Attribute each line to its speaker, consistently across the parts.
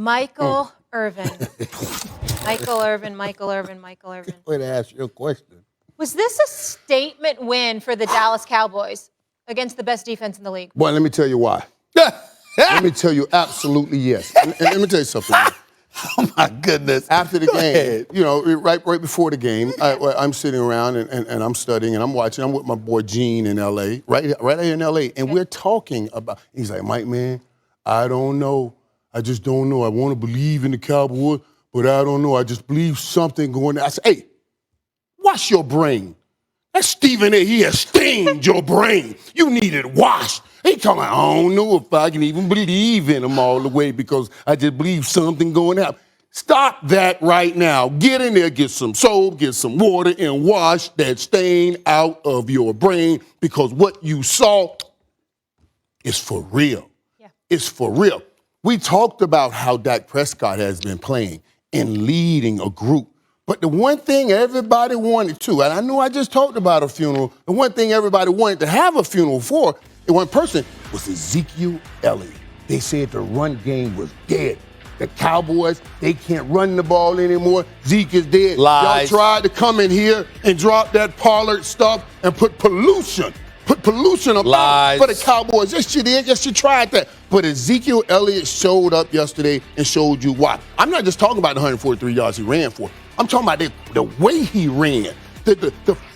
Speaker 1: Michael Irvin. Michael Irvin.
Speaker 2: Wait to ask you a question.
Speaker 1: Was this a statement win for the Dallas Cowboys against the best defense in the league?
Speaker 2: Boy, let me tell you why. Let me tell you absolutely yes. And let me tell you something.
Speaker 3: Oh, my goodness.
Speaker 2: After the game, you know, right before the game, I'm sitting around and I'm studying and I'm watching. I'm with my boy Gene in L.A., right here in L.A., and we're talking about, he's like, Mike, man, I don't know. I just don't know. I want to believe in the Cowboys, but I don't know. I just believe something going on. I said, hey, wash your brain. That's Stephen A. He has stained your brain. You need it washed. He talking about, I don't know if I can even believe in him all the way because I just believe something going on. Stop that right now. Get in there, get some soap, get some water, and wash that stain out of your brain because what you saw is for real.
Speaker 1: Yeah.
Speaker 2: It's for real. We talked about how Dak Prescott has been playing and leading a group. But the one thing everybody wanted to, and I know I just talked about a funeral, the one thing everybody wanted to have a funeral for, in one person, was Ezekiel Elliott. They said the run game was dead. The Cowboys, they can't run the ball anymore. Zeke is dead.
Speaker 3: Lies.
Speaker 2: Y'all tried to come in here and drop that Pollard stuff and put pollution about for the Cowboys. Yes, you did. Yes, you tried that. But Ezekiel Elliott showed up yesterday and showed you why. I'm not just talking about the 143 yards he ran for. I'm talking about the way he ran, the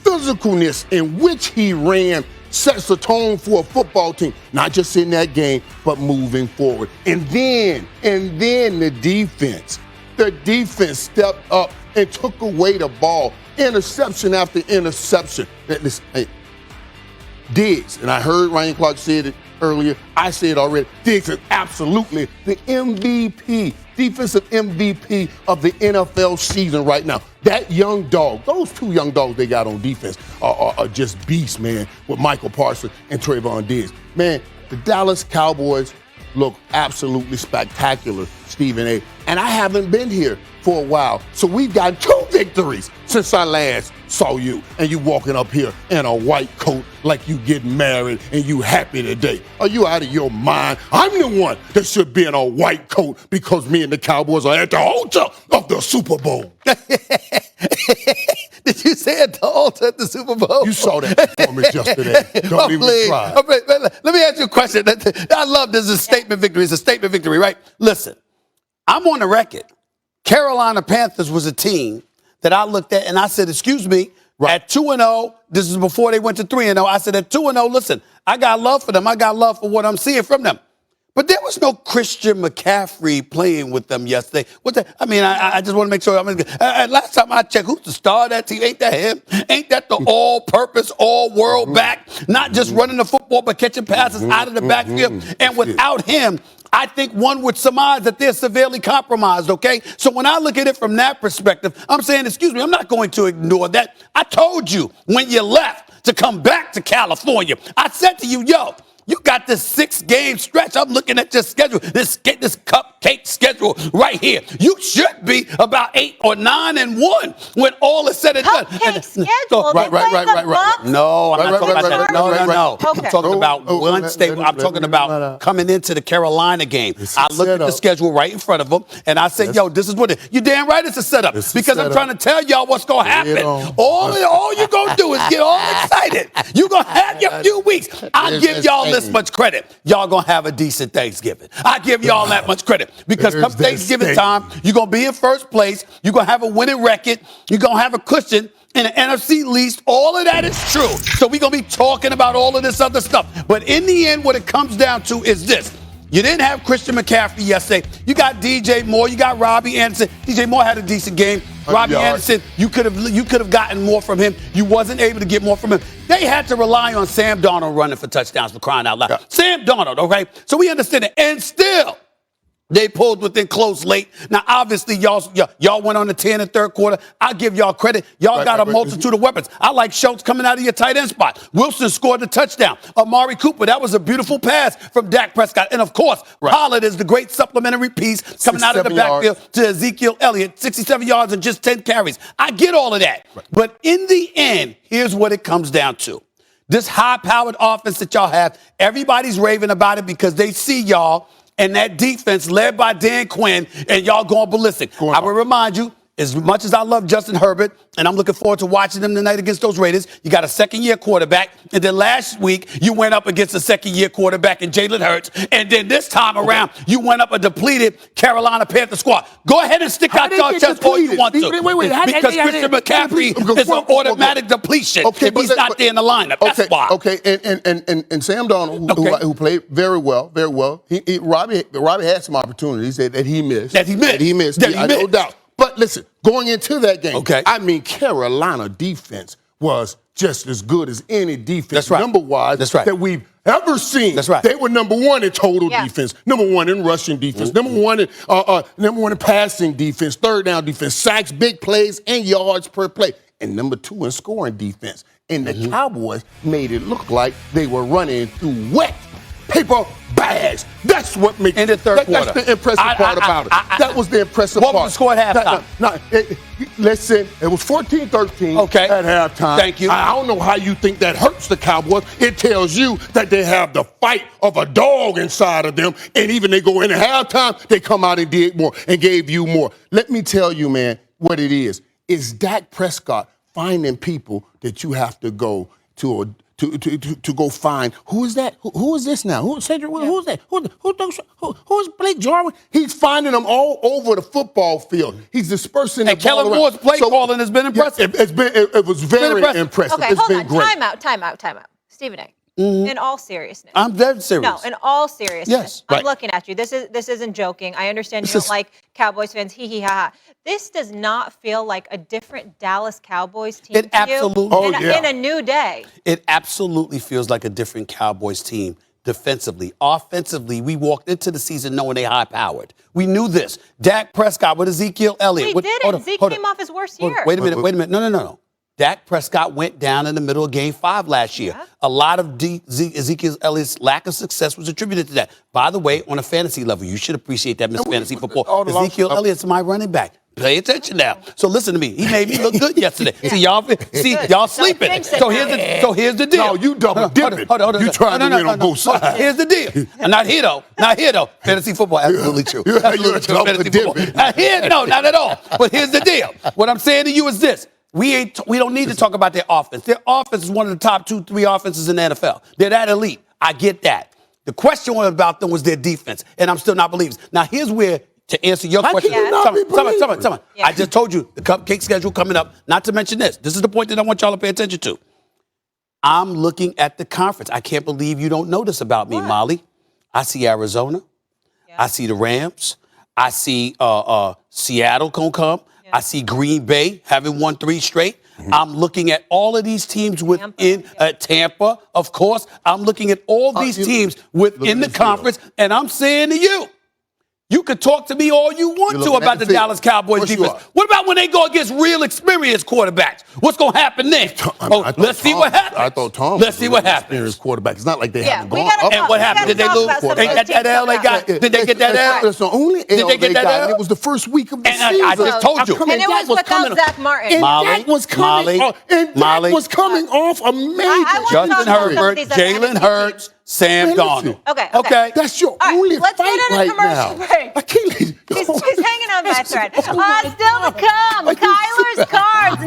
Speaker 2: physicalness in which he ran sets the tone for a football team, not just in that game, but moving forward. And then the defense stepped up and took away the ball, interception after interception. Diggs, and I heard Ryan Clark said it earlier, I said it already, Diggs is absolutely the MVP, defensive MVP of the NFL season right now. That young dog, those two young dogs they got on defense are just beasts, man, with Michael Parsons and Trayvon Diggs. Man, the Dallas Cowboys look absolutely spectacular, Stephen A. And I haven't been here for a while. So we've got 2 victories since I last saw you. And you walking up here in a white coat like you getting married and you happy today. Are you out of your mind? I'm the one that should be in a white coat because me and the Cowboys are at the altar of the Super Bowl.
Speaker 3: Did you say at the altar at the Super Bowl?
Speaker 2: You saw that performance yesterday. Don't even try.
Speaker 3: Let me ask you a question. I love this. Is a statement victory. It's a statement victory, right? Listen, I'm on the record. Carolina Panthers was a team that I looked at and I said, excuse me, at 2-0, this is before they went to 3-0. I said at 2-0, listen, I got love for them. I got love for what I'm seeing from them. But there was no Christian McCaffrey playing with them yesterday. I just want to make sure. Last time I checked, who's the star of that team? Ain't that him? Ain't that the all-purpose, all-world back? Not just running the football, but catching passes out of the backfield. And without him, I think one would surmise that they're severely compromised, okay? So when I look at it from that perspective, I'm saying, excuse me, I'm not going to ignore that. I told you when you left to come back to California, I said to you, yo, you got this 6-game stretch. I'm looking at your schedule, this cupcake schedule right here. You should be about 8 or 9-1 when all is said and done.
Speaker 1: Cupcake schedule?
Speaker 2: Right.
Speaker 3: No, I'm not talking about that. No.
Speaker 1: Okay.
Speaker 3: I'm talking about one state. I'm talking about coming into the Carolina game. I looked at the schedule right in front of them, and I said, yo, this is what it is. You're damn right it's a setup because I'm trying to tell y'all what's going to happen. All you're going to do is get all excited. You're going to have your few weeks. I'll give y'all this much credit. Y'all going to have a decent Thanksgiving. I give y'all that much credit because come Thanksgiving time, you're going to be in first place. You're going to have a winning record. You're going to have a cushion in the NFC least. All of that is true. So we're going to be talking about all of this other stuff. But in the end, what it comes down to is this. You didn't have Christian McCaffrey yesterday. You got DJ Moore. You got Robbie Anderson. DJ Moore had a decent game. Robbie Anderson, you could have gotten more from him. You wasn't able to get more from him. They had to rely on Sam Darnold running for touchdowns, for crying out loud. Yeah. Sam Darnold, okay? So we understand it. And still, they pulled within close late. Now, obviously, y'all went on the 10 in the third quarter. I give y'all credit. Y'all got a multitude of weapons. I like Schultz coming out of your tight end spot. Wilson scored the touchdown. Amari Cooper, that was a beautiful pass from Dak Prescott. And, of course, Pollard is the great supplementary piece coming out of the backfield to Ezekiel Elliott. 67 yards and just 10 carries. I get all of that. Right. But in the end, here's what it comes down to. This high-powered offense that y'all have, everybody's raving about it because they see y'all and that defense led by Dan Quinn, and y'all going ballistic. I will remind you, as much as I love Justin Herbert, and I'm looking forward to watching him tonight against those Raiders, you got a second-year quarterback, and then last week you went up against a second-year quarterback in Jalen Hurts, and then this time around you went up a depleted Carolina Panther squad. Go ahead and stick out your chest all you want to.
Speaker 2: Wait.
Speaker 3: Because Christian McCaffrey is an automatic depletion if he's not there in the lineup. That's why.
Speaker 2: Okay, and Sam Darnold, who played very well. Robbie had some opportunities that he missed. No doubt. But listen, going into that game, I mean, Carolina defense was just as good as any defense, number-wise, that we've ever seen.
Speaker 3: That's right.
Speaker 2: They were number one in total defense, number one in rushing defense, number one in passing defense, third down defense, sacks, big plays, and yards per play, and number two in scoring defense. And the Cowboys made it look like they were running through wet paper bags. That's what makes
Speaker 3: in the third quarter.
Speaker 2: That's the impressive part about it. That was the impressive part.
Speaker 3: What was the score at halftime?
Speaker 2: Listen, it was 14-13 at halftime.
Speaker 3: Thank you.
Speaker 2: I don't know how you think that hurts the Cowboys. It tells you that they have the fight of a dog inside of them, and even they go into halftime, they come out and did more and gave you more. Let me tell you, man, what it is. It's Dak Prescott finding people that you have to go to go find. Who is that? Who is this now? Who is Cedric? Who is that? Who is Blake Jarwin? He's finding them all over the football field. He's dispersing the ball
Speaker 3: Kellen
Speaker 2: around.
Speaker 3: Moore's play calling has been impressive.
Speaker 2: It was very impressive.
Speaker 1: Okay, hold on. Time out. Stephen A. In all seriousness.
Speaker 3: I'm dead serious.
Speaker 1: No, in all seriousness.
Speaker 3: Yes,
Speaker 1: I'm looking at you. This isn't joking. I understand you don't like Cowboys fans. Hee hee ha ha. This does not feel like a different Dallas Cowboys team
Speaker 3: It absolutely
Speaker 1: in a new day.
Speaker 3: It absolutely feels like a different Cowboys team defensively. Offensively, we walked into the season knowing they high-powered. We knew this. Dak Prescott with Ezekiel Elliott.
Speaker 1: We didn't. Zeke came off his worst year.
Speaker 3: Wait a minute. No. Dak Prescott went down in the middle of Game 5 last year. A lot of Ezekiel Elliott's lack of success was attributed to that. By the way, on a fantasy level, you should appreciate that, Miss Fantasy Football. Ezekiel Elliott's my running back. Pay attention now. So listen to me. He made me look good yesterday. Y'all sleeping. So here's the deal.
Speaker 2: No, you double dipping. You trying to win on both sides.
Speaker 3: Here's the deal. Not here though. Fantasy football, absolutely true. Absolutely true. Fantasy football. Not here, no, not at all. But here's the deal. What I'm saying to you is this. We don't need to talk about their offense. Their offense is one of the top 2-3 offenses in the NFL. They're that elite. I get that. The question about them was their defense, and I'm still not believers. Now, here's where, to answer your question. Tell me. I just told you the cupcake schedule coming up, not to mention this. This is the point that I want y'all to pay attention to. I'm looking at the conference. I can't believe you don't know this about me, Molly. I see Arizona. I see the Rams. I see Seattle gonna come. I see Green Bay having won 3 straight. I'm looking at all of these teams within Tampa, of course. I'm looking at all these teams within the conference, and I'm saying to you, you could talk to me all you want to about the Dallas Cowboys defense. What about when they go against real experienced quarterbacks? What's going to happen then? Let's see what happens.
Speaker 2: I thought Tom
Speaker 3: Let's see what happens.
Speaker 2: Experienced quarterback. It's not like they haven't gone up.
Speaker 3: And what happened? Did they lose? They got that L they got? Did they get that L?
Speaker 2: That's the only L they got. It was the first week of the season.
Speaker 3: I just told you.
Speaker 1: And it was without Zach Martin.
Speaker 2: And Dak was coming off a major.
Speaker 3: Justin Herbert, Jalen Hurts, Sam Darnold.
Speaker 1: Okay.
Speaker 2: That's your only fight right now.
Speaker 1: I can't. He's hanging on by a thread. Still to come. Kyler's cards.